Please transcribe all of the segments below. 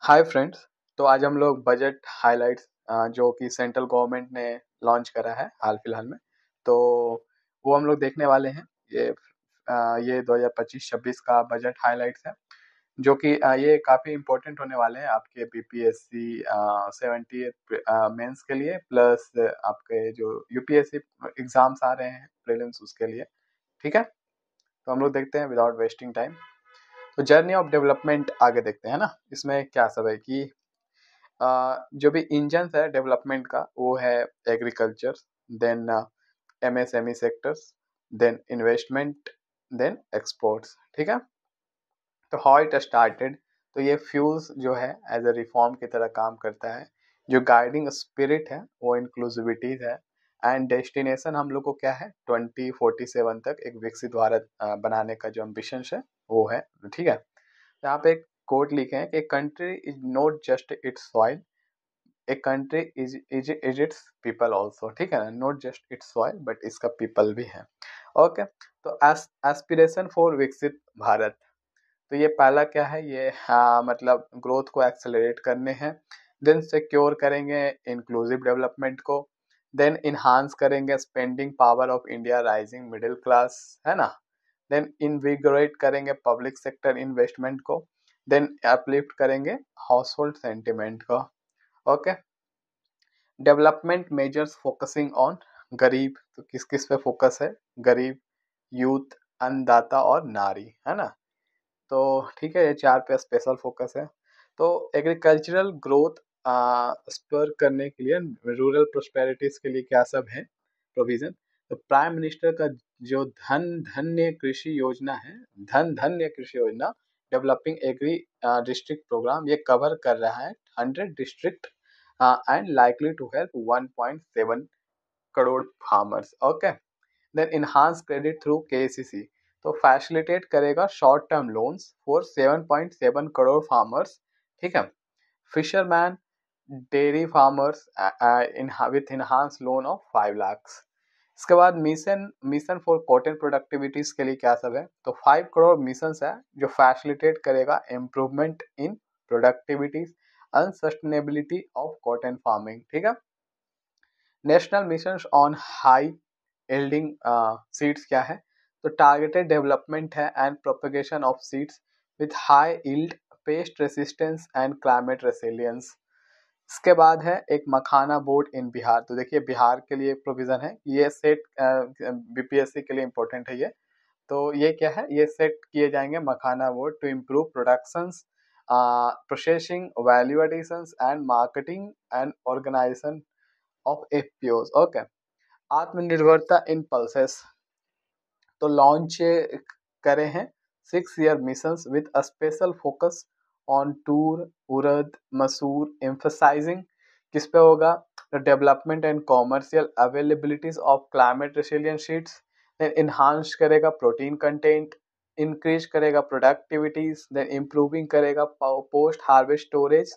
Hi friends. तो आज हम लोग बजट हाइलाइट्स जो कि सेंट्रल गवर्नमेंट ने लॉन्च करा है हाल फिलहाल में, तो वो हम लोग देखने वाले हैं। ये 2025-26 का बजट हाइलाइट्स है, जो कि ये काफ़ी इम्पोर्टेंट होने वाले हैं आपके बीपीएससी 78 मेंस के लिए, प्लस आपके जो यूपीएससी एग्जाम्स आ रहे हैं प्रीलिम्स उसके लिए। ठीक है, तो हम लोग देखते हैं विदाउट वेस्टिंग टाइम। तो जर्नी ऑफ डेवलपमेंट आगे देखते हैं ना, इसमें क्या सब है कि जो भी इंजन है डेवलपमेंट का वो है agriculture, then MSME sectors, then investment, then exports. ठीक है, तो हाउ इट स्टार्टेड। तो ये फ्यूल्स जो है एज अ रिफॉर्म की तरह काम करता है। जो गाइडिंग स्पिरिट है वो इंक्लूसिविटी है, एंड डेस्टिनेशन हम लोग को क्या है 2047 तक एक विकसित भारत बनाने का जो एम्बिशन है वो है। ठीक है, यहाँ पे एक कोट लिखे हैं कि country is not just it's soil, a country is it's people also. ठीक है ना, not just it's soil but इसका पीपल भी है। ओके, तो एस्पिरेशन फॉर विकसित भारत। तो ये पहला क्या है, ये मतलब ग्रोथ को एक्सेलरेट करने हैं। देन सिक्योर करेंगे इंक्लूसिव डेवलपमेंट को। देन इन्हांस करेंगे spending power of India rising middle class, है ना। देन इनविगोरेट करेंगे पब्लिक सेक्टर इन्वेस्टमेंट को। देन अपलिफ्ट करेंगे हाउस होल्ड सेंटिमेंट को। Okay, development measures focusing on गरीब। तो किस किस पे फोकस है, गरीब, यूथ, अन्नदाता और नारी, है ना। तो ठीक है, ये चार पे स्पेशल फोकस है। तो एग्रीकल्चरल ग्रोथ स्पर करने के लिए, रूरल प्रोस्पेरिटीज के लिए क्या सब है प्रोविजन। तो प्राइम मिनिस्टर का जो धन धन्य कृषि योजना है, धन Dhanya Krishi Yojana, developing agri district program, ये कवर कर रहा है 100 district and likely to help 1.7 crore farmers. Okay, then enhance credit through KCC. तो फैसिलिटेट करेगा short term loans for 7.7 crore farmers. ठीक है, fisherman, dairy farmers with enhance loan of 5 lakh. इसके बाद mission mission for cotton productivities के लिए क्या सब है, तो 5 करोड़ मिशन है जो फैसिलिटेट करेगा improvement in productivities and sustainability of cotton farming. ठीक है, national mission on high yielding seeds क्या है, तो टारगेटेड डेवलपमेंट है and propagation of seeds with high yield, pest resistance and climate resilience. इसके बाद है एक मखाना बोर्ड इन बिहार। तो देखिए बिहार के लिए प्रोविजन है, ये सेट बीपीएससी के लिए इंपॉर्टेंट है ये। तो ये क्या है, ये सेट किए जाएंगे makhana board to improve productions, processing, value additions and marketing and organisation of FPOs. Okay, आत्मनिर्भरता इन पल्सेस। तो लॉन्च करे हैं 6 year missions with a special focus on tur, urad, masoor, emphasising किस पे होगा, the development and commercial availabilities of climate resilient seeds. Then enhance करेगा protein content, increase करेगा productivities, then improving करेगा post harvest storage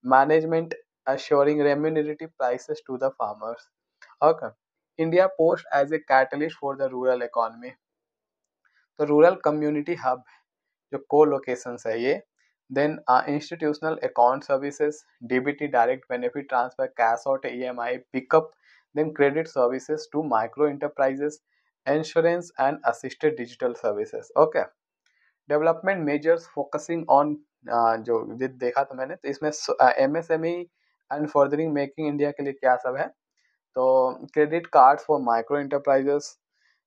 management, assuring remunerative prices to the farmers. Okay, India Post as a catalyst for the rural economy. तो rural community hub जो colocation है ये। Then institutional account services, DBT direct benefit transfer, cash out, EMI pickup, then credit services to micro enterprises, insurance and assisted digital services. Okay, development measures focusing on, जो देखा था मैंने, तो इसमें MSME and furthering making India के लिए क्या सब है, तो credit card for micro enterprises,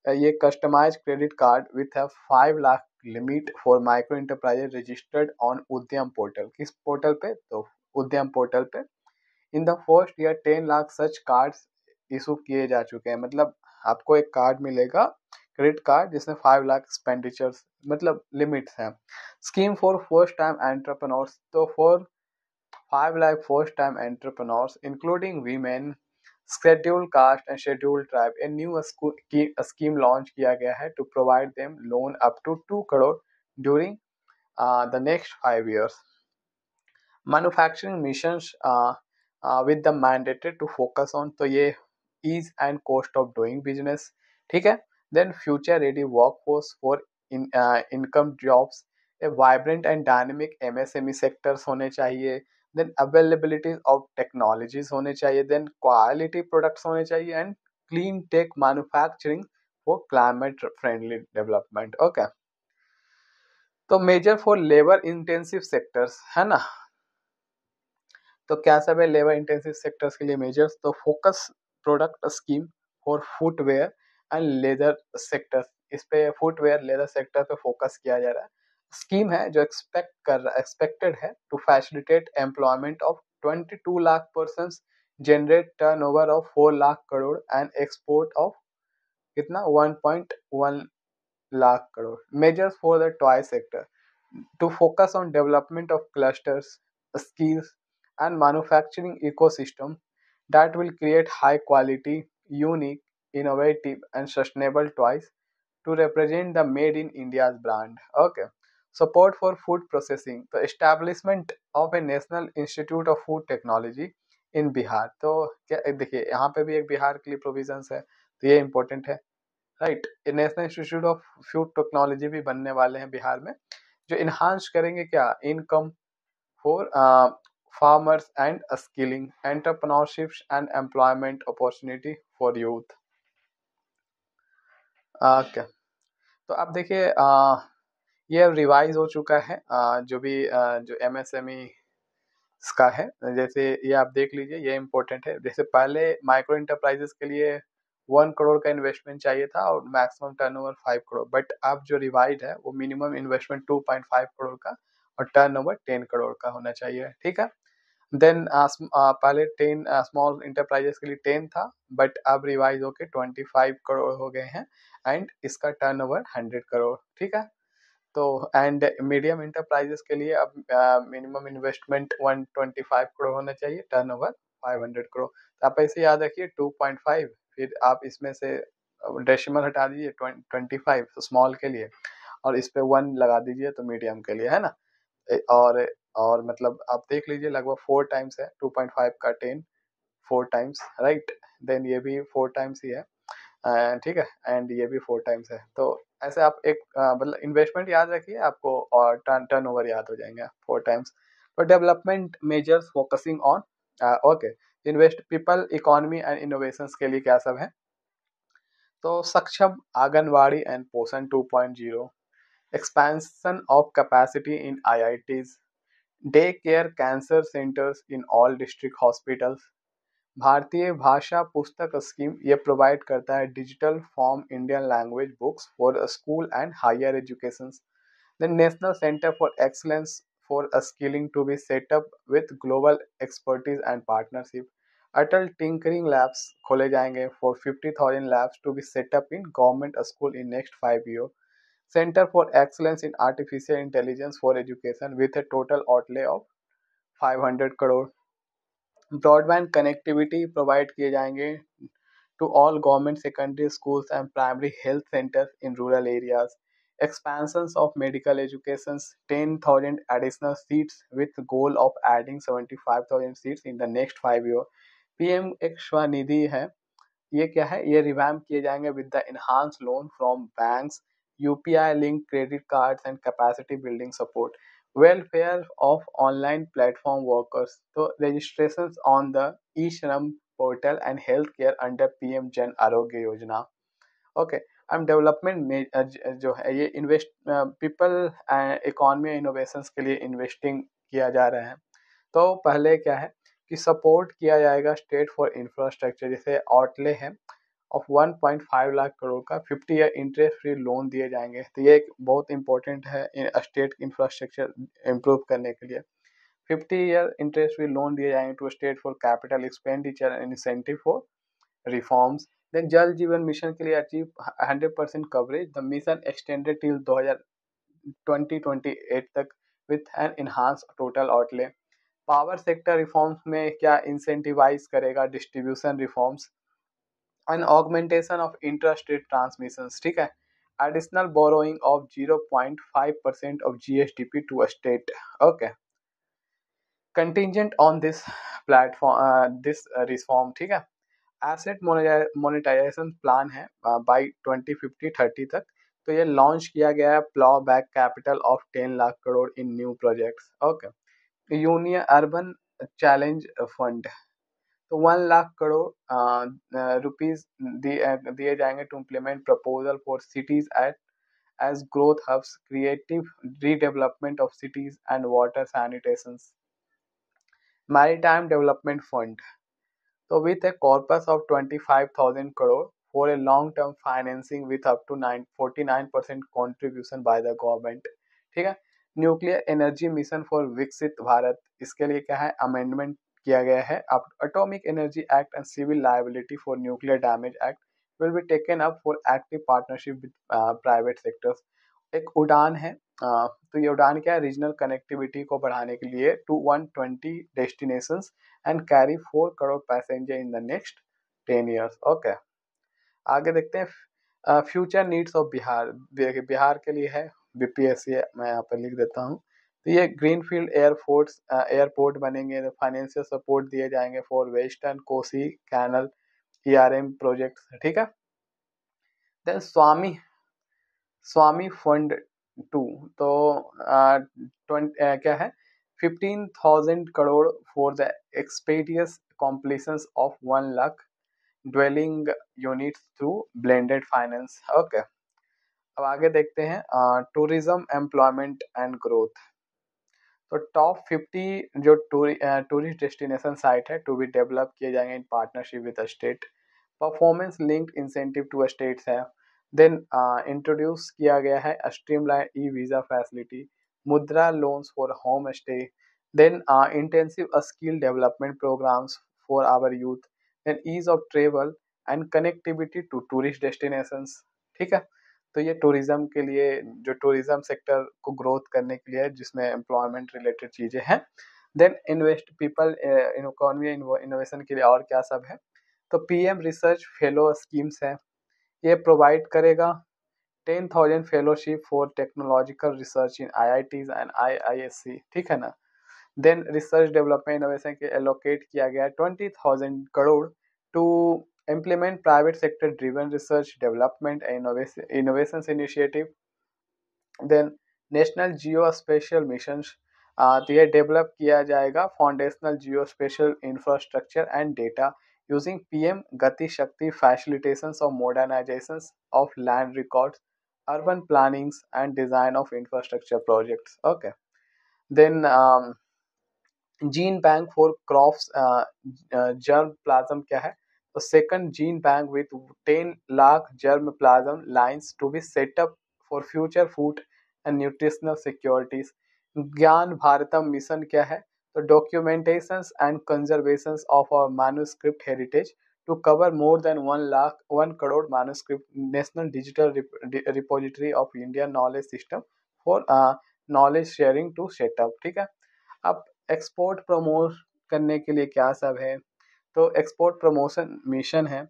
ये customise credit card with 5 lakh limit for micro enterprises registered on उद्यम पोर्टल। किस पोर्टल पे, तो उद्यम पोर्टल पे। In the first year 10 lakh such cards issue किए जा चुके हैं। मतलब आपको एक कार्ड मिलेगा, क्रेडिट कार्ड, जिसमें 5 लाख एक्सपेंडिचर्स मतलब लिमिट्स हैं। Scheme for first time entrepreneurs, तो for 5 lakh first-time entrepreneurs, including women, scheduled caste and scheduled tribe, a new scheme launch किया गया है to provide them loan up to 2 crore during the next 5 years. Manufacturing missions with the mandated to focus on, तो ये ease and cost of doing business। ठीक है, then future ready workforce for income jobs, vibrant and dynamic MSME sectors होने चाहिए, then availability of technologies होने चाहिए, then quality products होने चाहिए, and clean tech manufacturing for climate friendly development. Okay, तो measure for labour intensive sectors है ना, तो क्या सब है लेबर इंटेंसिव सेक्टर्स के लिए मेजर्स, तो focus product scheme for footwear and leather sectors, इस पे फुटवेयर लेदर सेक्टर पे फोकस किया जा रहा है। स्कीम है जो एक्सपेक्टेड है to facilitate employment of 22 lakh person, generate turnover of 4 lakh crore and export of कितना 1.1 lakh crore. Measures for the toy sector to focus on development of clusters, skills, and manufacturing ecosystem that will create high quality, unique, innovative, and sustainable toys to represent the Made in India's brand. Okay. Support for food processing. The establishment of a National Institute of Food Technology in Bihar, तो क्या देखिए यहाँ पे भी एक बिहार के लिए provisions है, तो ये इम्पोर्टेंट है, right. National institute of food technology भी बनने वाले हैं बिहार में, जो इन्हांस करेंगे क्या income for farmers and skilling entrepreneurship and employment opportunity for youth. क्या तो अब देखिए ये रिवाइज हो चुका है जो भी जो एमएसएमई इसका है, जैसे ये आप देख लीजिए, ये इम्पोर्टेंट है। जैसे पहले माइक्रो इंटरप्राइजेस के लिए 1 करोड़ का इन्वेस्टमेंट चाहिए था और मैक्सिमम टर्नओवर 5 करोड़, बट अब जो रिवाइज है वो मिनिमम इन्वेस्टमेंट 2.5 करोड़ का और टर्नओवर 10 करोड़ का होना चाहिए, ठीक है। देन पहले 10 स्मॉल इंटरप्राइजेस के लिए 10 था, बट अब रिवाइज होके 25 करोड़ हो गए हैं, एंड इसका टर्नओवर 100 करोड़, ठीक है। तो एंड मीडियम इंटरप्राइजेस के लिए अब मिनिमम इन्वेस्टमेंट 125 करोड़ होना चाहिए, टर्नओवर 500 करोड़। तो आप ऐसे याद रखिए 2.5, फिर आप इसमें से डेसिमल हटा दीजिए 25 तो स्मॉल के लिए, और इस पे 1 लगा दीजिए तो मीडियम के लिए, है ना। और मतलब आप देख लीजिए लगभग 4 टाइम्स है 2.5 का 10, 4 टाइम्स, राइट। देन ये भी 4 टाइम्स ही है, ठीक है, एंड ये भी 4 टाइम्स है। तो ऐसे आप एक मतलब इन्वेस्टमेंट याद रखिए आपको, और टर्न ओवर याद हो जाएंगे 4 टाइम्स। तो development measures focusing on okay, invest people economy and innovations के लिए क्या सब है, तो सक्षम आंगनवाड़ी एंड पोषण 2.0, expansion of capacity in IITs, daycare cancer centers in all district hospitals। भारतीय भाषा पुस्तक स्कीम ये प्रोवाइड करता है digital form Indian language books for school and higher education. The national centre for excellence for skilling to be set up with global expertise and partnership. Atal tinkering labs खोले जाएंगे for 50,000 labs to be set up in government school in next 5 years। Center for Excellence in Artificial Intelligence for Education with a total outlay of 500 crore। Broadband connectivity provide किए जाएंगे to all government secondary schools and primary health centres in rural areas. Expansions of medical education, 10,000 additional seats with goal of adding 75,000 seats in the next 5 years। PM एक स्वनिधि है, ये क्या है, ये revamp किए जाएंगे with the enhance loan from banks, UPI link credit cards and capacity building support. Welfare of online platform workers, तो registration on the ई श्रम portal and health care under PM Jan Arogya Yojana. Okay, and development में जो है ये invest people economy innovation के लिए investing किया जा रहा है। तो पहले क्या है कि सपोर्ट किया जाएगा स्टेट फॉर इंफ्रास्ट्रक्चर, जैसे आउटले है ऑफ 1.5 लाख करोड़ का 50 ईयर इंटरेस्ट फ्री लोन दिए जाएंगे। तो ये एक बहुत इंपॉर्टेंट है स्टेट इंफ्रास्ट्रक्चर इम्प्रूव करने के लिए। 50 ईयर इंटरेस्ट फ्री लोन दिए जाएंगे to state for capital expenditure and incentive for reforms. Then Jal Jeevan mission के लिए achieve 100% coverage, the mission extended till 2028 तक with an enhance total outlay. Power sector reforms में क्या इंसेंटिवाइज करेगा distribution reforms and augmentation of intrastate transmission, ठीक है। Additional borrowing of 0.5% of GSDP to state. Okay, contingent on this platform this reform, ठीक है। Asset monetisation plan है bye 2050-30 तक, तो ये लॉन्च किया गया है plough back capital of 10 lakh crore in new projects. Okay, union urban challenge fund, तो 1 लाख करोड़ रुपीज दिए जाएंगे to implement proposal for cities at as growth hubs, creative redevelopment of cities and water sanitation. Maritime development fund, so with a corpus of 25,000 crore for a long-term financing with up to 49% contribution by the government। ठीक है, nuclear energy mission for विकसित भारत, इसके लिए क्या है amendment किया गया है। Atomic energy act and civil liability for nuclear damage act will be taken up for active partnership with private sectors. एक उड़ान है, तो ये उड़ान क्या है रीजनल कनेक्टिविटी को बढ़ाने के लिए to 120 destinations and carry 4 crore passenger in the next 10 years। Okay, आगे देखते हैं फ्यूचर नीड्स ऑफ बिहार। देखिए बिहार के लिए है बीपीएससी, मैं यहाँ पर लिख देता हूँ। तो ये ग्रीनफील्ड एयरपोर्ट बनेंगे, फाइनेंशियल सपोर्ट दिए जाएंगे for western Kosi canal ERM project. ठीक है, देन स्वामी फंड 2, तो क्या है 15,000 crore for the expeditious completion of 1 lakh dwelling units through blended finance. Okay, अब आगे देखते हैं टूरिज्म एम्प्लॉयमेंट एंड ग्रोथ। तो टॉप 50 जो टूरिस्ट डेस्टिनेशन साइट है टू बी डेवलप किए जाएंगे in partnership with state. Performance linked incentive to states है। देन इंट्रोड्यूस किया गया है streamline e visa facility, Mudra loans for home stay, then intensive skill development programmes for our youth, then ease of travel and connectivity to tourist destinations. ठीक है, तो ये tourism के लिए, जो टूरिज्म सेक्टर को ग्रोथ करने के लिए है, जिसमें एम्प्लॉयमेंट रिलेटेड चीजें हैं। Then invest people economy innovation के लिए और क्या सब है, तो पीएम रिसर्च फेलो स्कीम्स है, ये प्रोवाइड करेगा 10,000 fellowship for technological research in IITs and IISc. ठीक है ना, देन रिसर्च डेवलपमेंट इनोवेशन के एलोकेट किया गया 20,000 crore to implement private sector driven research development and innovations initiative। then national geospatial missions, तो ये डेवलप किया जाएगा foundational geospatial infrastructure and data using PM Gati Shakti facilitations of modernisations of land records, urban plannings and design of infrastructure projects. Okay, then gene bank for crops germ plasm क्या है, तो second gene bank with 10 lakh germ plasm lines to be setup for future food and nutritional securities. Gyan Bharatam mission क्या है, तो documentation and conservation of our manuscript heritage to cover more than 1 crore manuscript, national digital repository of India knowledge system for knowledge sharing to set up. ठीक है, अब export promote करने के लिए क्या सब है, तो एक्सपोर्ट प्रमोशन मिशन है,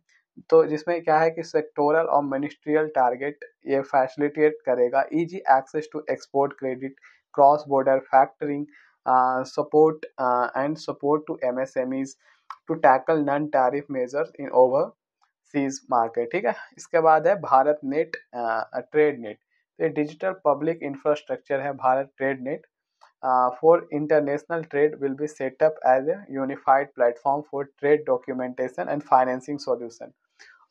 तो जिसमें क्या है कि सेक्टोरल और मिनिस्ट्रियल टारगेट ये फैसिलिटेट करेगा easy access to export credit, cross border factoring support and support to MSMEs to tackle non tariff measures in overseas market. ठीक है, इसके बाद है भारत नेट ट्रेड नेट, तो ये डिजिटल पब्लिक इंफ्रास्ट्रक्चर है Bharat trade net for international trade will be set up as a unified platform for trade documentation and financing solution।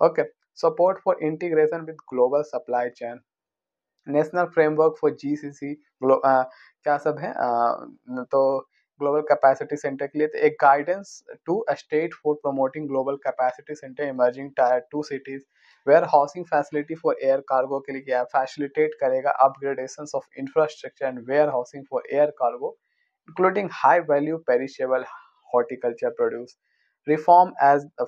Okay, support for integration with global supply chain, national framework for GCC क्या सब है, तो global capacity centre के लिए तो एक guidance to state for promoting global capacity centre emerging tier 2 cities, warehousing facility for air cargo के लिए क्या फैसिलिटेट करेगा upgradation of infrastructure and warehousing for air cargo including high value perishable horticulture produce, reform as a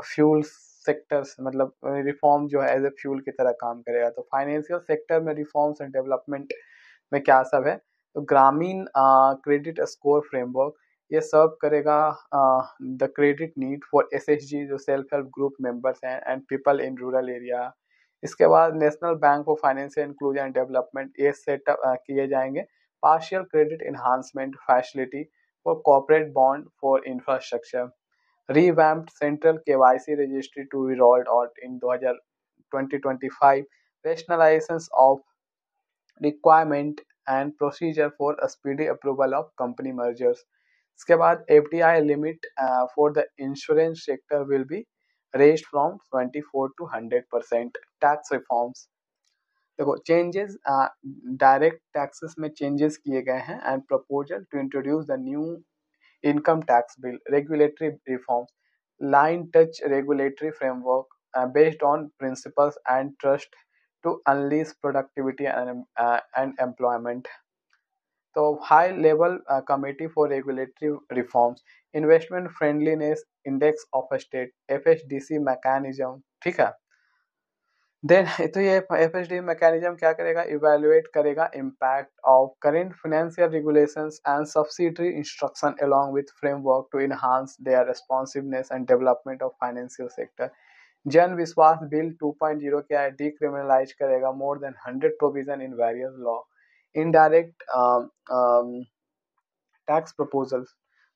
fuel sectors, मतलब reform जो है as a fuel की तरह काम करेगा। तो फाइनेंशियल सेक्टर में रिफॉर्म्स एंड डेवलपमेंट में क्या सब है, तो ग्रामीण क्रेडिट स्कोर फ्रेमवर्क ये सर्व करेगा the credit need for SHG जो सेल्फ हेल्प ग्रुप मेंबर्स हैं and people in rural area. इसके बाद national bank for financial inclusion and development ये सेटअप किए जाएंगे partial credit enhancement facility for corporate bond for infrastructure, revamped central KYC registry to be rolled out in 2025 rationalizations of requirement and procedure for a speedy approval of company mergers. इसके बाद FDI limit for the insurance sector will be raised from 24 to 100%. Tax reforms, देखो changes direct taxes में changes किए गए हैं and proposal to introduce the new income tax bill, regulatory reforms, line touch regulatory framework based on principles and trust to unleash productivity and employment. तो high level committee for regulatory reforms, investment friendliness index of state, FHDC mechanism, ठीक है। Then तो ये FHD mechanism क्या करेगा, evaluate करेगा impact of current financial regulations and subsidiary instruction along with framework to enhance their responsiveness and development of financial sector. Jan Vishwas bill 2.0 क्या है, decriminalise करेगा more than 100 provision in various law. Indirect tax proposals,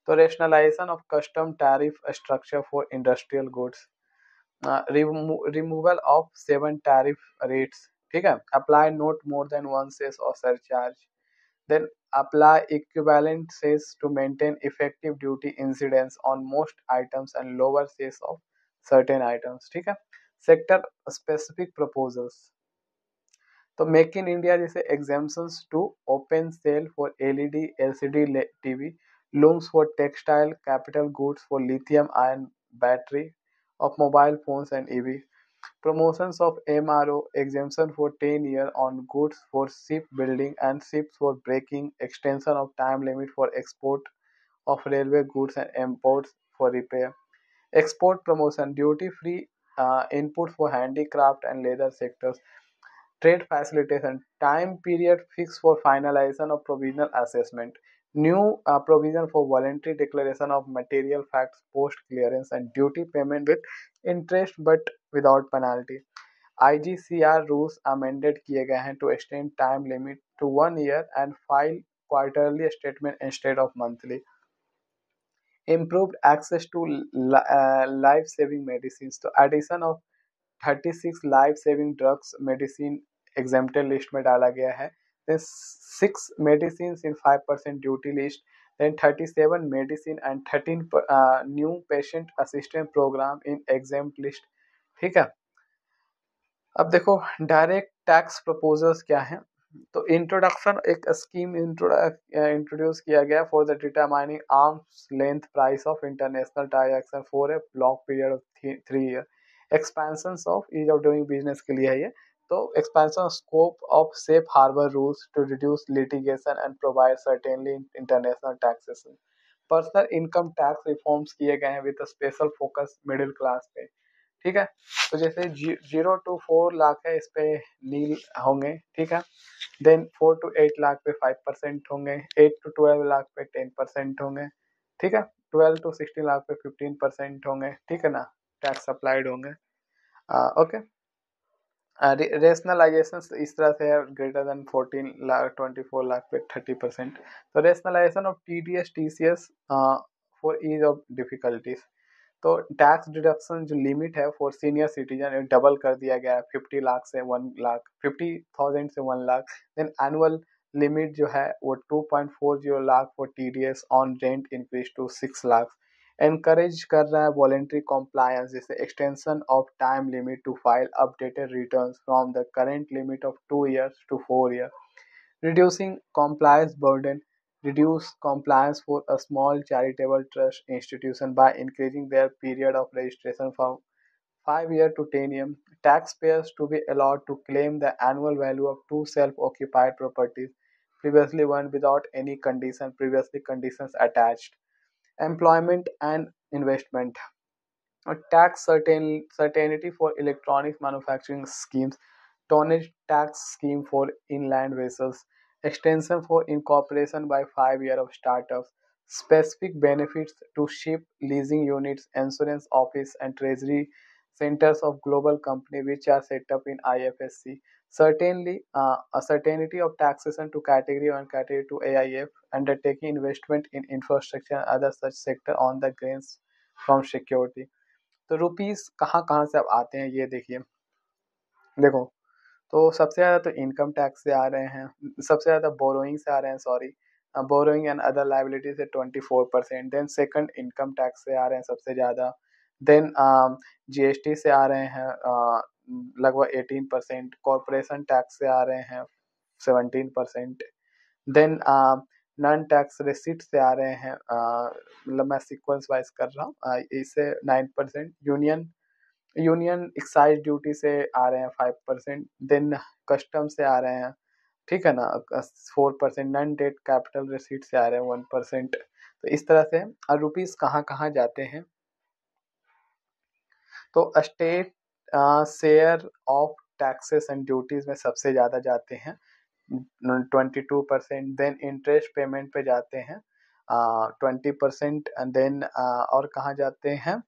तो rationalisation of custom tariff structure for industrial goods, removal of 7 tariff rates, ठीक है। apply not more than one cess or surcharge, then apply equivalent cess to maintain effective duty incidence on most items and lower cess of certain items, ठीक है। sector specific proposals, तो make in India जैसे exemptions to open cell for LED LCD TV, looms for textile, capital goods for lithium ion battery of mobile phones and EV, promotions of MRO, exemption for 10 year on goods for ship building and ships for breaking, extension of time limit for export of railway goods and imports for repair, export promotion, duty free input for handicraft and leather sectors, trade facilitation, time period fixed for finalization of provisional assessment, new provision for voluntary declaration of material facts post clearance and duty payment with interest but without penalty. IGCR rules amended किए गए हैं to extend time limit to 1 year and file quarterly statement instead of monthly. Improved access to life saving medicines, तो addition of 36 life saving drugs medicine exempted list में डाला गया है, then 6 medicines in 5% duty list, then 37 medicine and 13 new patient assistance program in exempt list, ठीक है। अब देखो direct tax proposals क्या है, तो इंट्रोडक्शन एक स्कीम इंट्रोड्यूस किया गया for the determining arms length price of international transaction for a block period of 3 year, expansion of ease of doing business के लिए है ये, तो expansion scope of safe harbour rules to reduce litigation and provide certainly international taxation, personal income tax reforms किए गए हैं with special focus middle class पे, ठीक है। तो जैसे 0 to 4 लाख है, इस पे नील होंगे, ठीक है। देन 4 to 8 लाख पे 5% होंगे, 8 to 12 लाख पे 10% होंगे, ठीक है। 12 to 16 लाख पे 15% होंगे, ठीक है ना, टैक्स अप्लाइड होंगे। ओके, रेशनलाइजेशन इस तरह से है, ग्रेटर देन 14 लाख 24 लाख पे 30%, तो rationalisation of TDS TCS for ease of difficulties, तो टैक्स डिडक्शन जो लिमिट है फॉर सीनियर सिटीजन डबल कर दिया गया है, 50 लाख से 1 लाख, 50,000 से 1 लाख, देन एनुअल लिमिट जो है वो 2.40 lakh for TDS on rent increase to 6 lakh, encourage कर रहा है वॉलेंट्री कॉम्प्लायंस, जैसे extension of time limit to file updated returns from the current limit of 2 years to 4 years, reducing compliance burden, reduce compliance for a small charitable trust institution by increasing their period of registration from 5 years to 10 years, taxpayers to be allowed to claim the annual value of 2 self-occupied properties previously owned without any previously conditions attached, employment and investment, a tax certainty for electronics manufacturing schemes, tonnage tax scheme for inland vessels, extension for incorporation by 5 years of startups, specific benefits to ship leasing units, insurance office and treasury centers of global company which are set up in IFSC. Certainly, a certainty of taxation to category 1, category 2 AIF, undertaking investment in infrastructure and other such sector on the gains from security. तो rupees कहाँ कहाँ से अब आते हैं ये देखिए, देखो तो सबसे ज़्यादा तो इनकम टैक्स से आ रहे हैं, सबसे ज़्यादा बोरोइंग से आ रहे हैं, sorry, borrowing and other liability से 24%, देन सेकंड इनकम टैक्स से आ रहे हैं सबसे ज़्यादा, देन जीएसटी से आ रहे हैं लगभग 18%, कॉरपोरेशन टैक्स से आ रहे हैं 17%, देन नॉन टैक्स रिसिट से आ रहे हैं, मतलब मैं सीक्वेंस वाइज कर रहा हूँ, इससे 9%, यूनियन एक्साइज ड्यूटी से आ रहे हैं 5%, देन कस्टम से आ रहे हैं, ठीक है ना, 4%, नॉन डेट कैपिटल रिसीट से आ रहे हैं 1%। तो इस तरह से रुपीज कहाँ कहाँ जाते हैं, तो state share of taxes and duties में सबसे ज़्यादा जाते हैं 22%, देन इंटरेस्ट पेमेंट पे जाते हैं 20%, देन और कहाँ जाते हैं,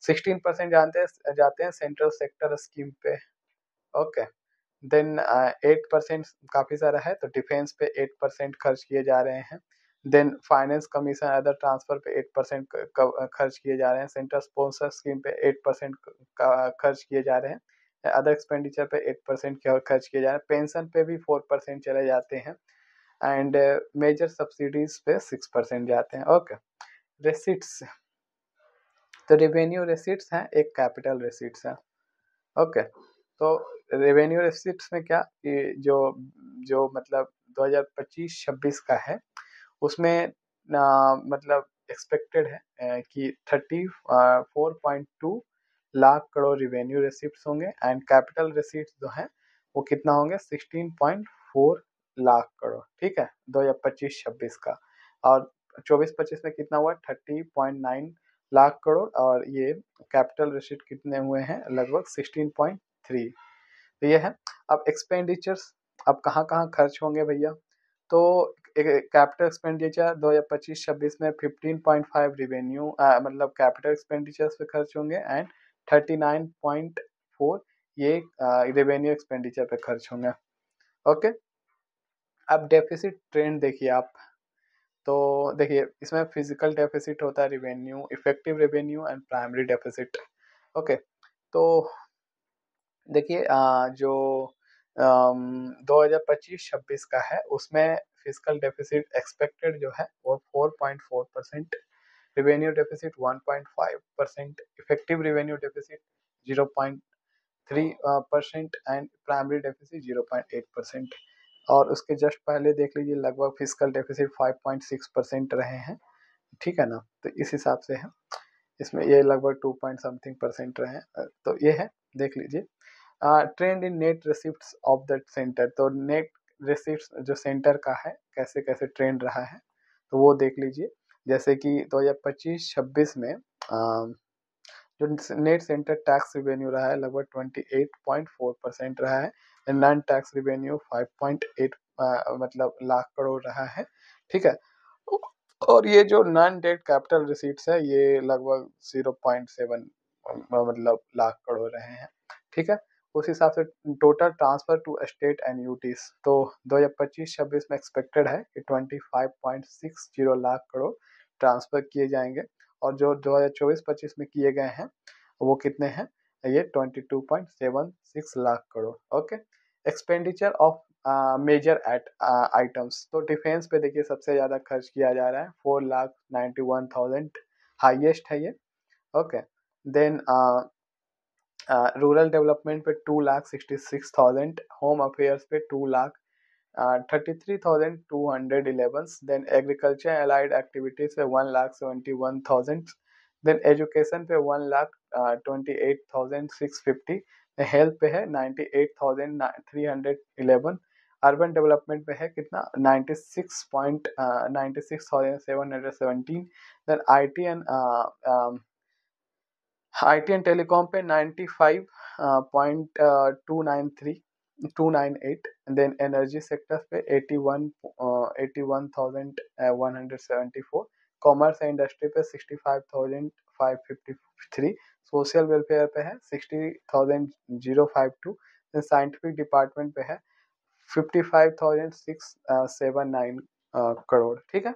16% जाते हैं सेंट्रल सेक्टर स्कीम पे, ओके, देन 8% काफ़ी सारा है, तो डिफेंस पे 8% खर्च किए जा रहे हैं, then finance commission other transfer पे 8% खर्च किए जा रहे हैं, सेंट्रल स्पॉन्सर स्कीम पे 8% खर्च किए जा रहे हैं, अदर एक्सपेंडिचर पे 8% खर्च किए जा रहे हैं, पेंशन पे भी 4% चले जाते हैं, एंड मेजर सब्सिडीज पे 6% जाते हैं, ओके। रेसिट्स, तो रेवेन्यू रेसिट्स हैं, एक कैपिटल रेसिट्स है, ओके। तो रेवेन्यू रेसिप्ट्स में क्या, ये जो जो मतलब 2025-26 का है, उसमें मतलब एक्सपेक्टेड है कि 34.2 लाख करोड़ रेवेन्यू रेसिप्ट्स होंगे, एंड कैपिटल रेसिप्ट्स जो हैं वो कितना होंगे, 16.4 लाख करोड़, ठीक है, 2025-26 का। और 24-25 में कितना हुआ, 30.9 लाख करोड़, और ये कैपिटल रिसीट कितने हुए हैं, लगभग 16.3। तो ये है। अब एक्सपेंडिचर्स, अब कहाँ कहाँ खर्च होंगे भैया, तो कैपिटल एक्सपेंडिचर 2025-26 में 15.5 रेवेन्यू मतलब कैपिटल एक्सपेंडिचर्स पे खर्च होंगे, एंड 39.4 ये रेवेन्यू एक्सपेंडिचर पे खर्च होंगे, ओके। अब डेफिसिट ट्रेंड देखिए आप, तो देखिए इसमें फिजिकल डेफिसिट होता है, revenue, effective revenue and primary deficit, okay. तो देखिए जो 2025-26 का है, उसमें फिजिकल डेफिसिट एक्सपेक्टेड जो है वो 4.4%, revenue deficit 1.5%, effective revenue deficit 0.3% and primary deficit 0.8%। और उसके जस्ट पहले देख लीजिए, लगभग फिजिकल डेफिसिट 5.6% रहे हैं, ठीक है ना, तो इस हिसाब से है, इसमें ये लगभग 2 पॉइंट समथिंग परसेंट रहे हैं, तो ये है, देख लीजिए। Trend in net receipts of that centre, तो नेट रिसिप्ट्स जो सेंटर का है कैसे कैसे ट्रेंड रहा है, तो वो देख लीजिए। जैसे कि 2025-26 में जो नेट सेंटर टैक्स रिवेन्यू रहा है लगभग 28.4% रहा है, नॉन टैक्स रिवेन्यू 5.8 मतलब लाख करोड़ रहा है, ठीक है। और ये जो नॉन डेट कैपिटल रिसीट्स है ये लगभग 0.7 मतलब लाख करोड़ रहे हैं, ठीक है। उस हिसाब से total transfer to state and UTs, तो 2025-26 में एक्सपेक्टेड है कि 25.60 लाख करोड़ ट्रांसफर किए जाएंगे, और जो 2024-25 में किए गए हैं वो कितने हैं, ये 22.76 lakh crore, okay. Expenditure of major eight items, तो डिफेंस पे देखिए सबसे ज़्यादा खर्च किया जा रहा है, 4,91,000 हाईएस्ट है ये, ओके। देन रूरल डेवलपमेंट पे 2,66,000, होम अफेयर्स पे 2,33,211, देन एग्रीकल्चर एलाइड एक्टिविटीज पे 1,71,000, देन एजुकेशन पे 1,28,650, हेल्थ पे है 98,311, अर्बन डेवलपमेंट पे है कितना 96,717, then I T and telecom पे 95.293 देन एनर्जी सेक्टर पे 81,174, कॉमर्स एंड इंडस्ट्री पे 65,553, सोशल वेलफेयर पे है 60,052, साइंटिफिक डिपार्टमेंट पे है 55,679 करोड़, ठीक है।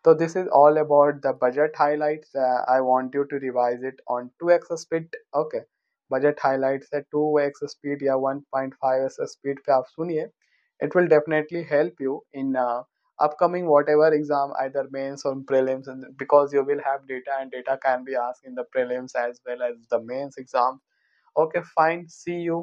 So this is all about the budget highlights. I want you to revise it on 2x speed. Okay. Budget highlights है 2x स्पीड या 1.5x स्पीड पे आप सुनिए. It will definitely help you in upcoming whatever exam, either mains or prelims, and because you will have data and data can be asked in the prelims as well as the mains exam. Okay, fine. See you.